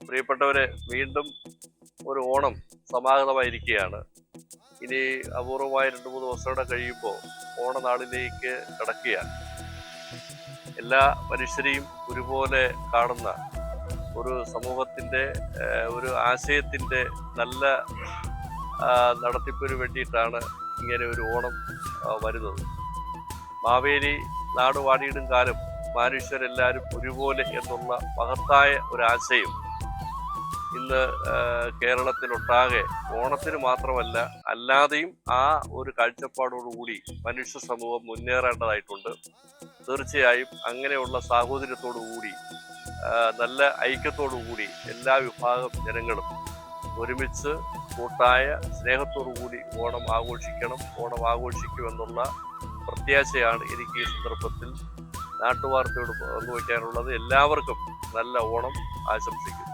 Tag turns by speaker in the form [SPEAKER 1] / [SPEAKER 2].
[SPEAKER 1] പ്രിയപ്പെട്ടവരെ, വീണ്ടും ഒരു ഓണം സമാഗതമായിരിക്കുകയാണ്. ഇനി അപൂർവമായ 2-3 ദിവസം കൂടെ കഴിയുമ്പോൾ ഓണനാളിലേക്ക് കടക്കുകയാണ്. എല്ലാ മനുഷ്യരെയും ഒരുപോലെ കാണുന്ന ഒരു സമൂഹത്തിൻ്റെ ഒരു ആശയത്തിൻ്റെ നല്ല നടത്തിപ്പിന് വേണ്ടിയിട്ടാണ് ഇങ്ങനെ ഒരു ഓണം വരുന്നത്. മാവേലി നാട് വാണിയിടും കാലം മനുഷ്യരെല്ലാവരും ഒരുപോലെ എന്നുള്ള മഹത്തായ ഒരു ആശയം ഇന്ന് കേരളത്തിലൊട്ടാകെ ഓണത്തിന് മാത്രമല്ല അല്ലാതെയും ആ ഒരു കാഴ്ചപ്പാടോടുകൂടി മനുഷ്യ സമൂഹം മുന്നേറേണ്ടതായിട്ടുണ്ട്. തീർച്ചയായും അങ്ങനെയുള്ള സാഹോദര്യത്തോടു കൂടി നല്ല ഐക്യത്തോടു കൂടി എല്ലാ വിഭാഗം ജനങ്ങളും ഒരുമിച്ച് കൂട്ടായ സ്നേഹത്തോടു കൂടി ഓണം ആഘോഷിക്കണം, ഓണം ആഘോഷിക്കുമെന്നുള്ള പ്രത്യാശയാണ് എനിക്ക് ഈ സന്ദർഭത്തിൽ നാട്ടുവാർത്തയോട് പങ്കുവയ്ക്കാനുള്ളത്. എല്ലാവർക്കും നല്ല ഓണം ആശംസിക്കുന്നു.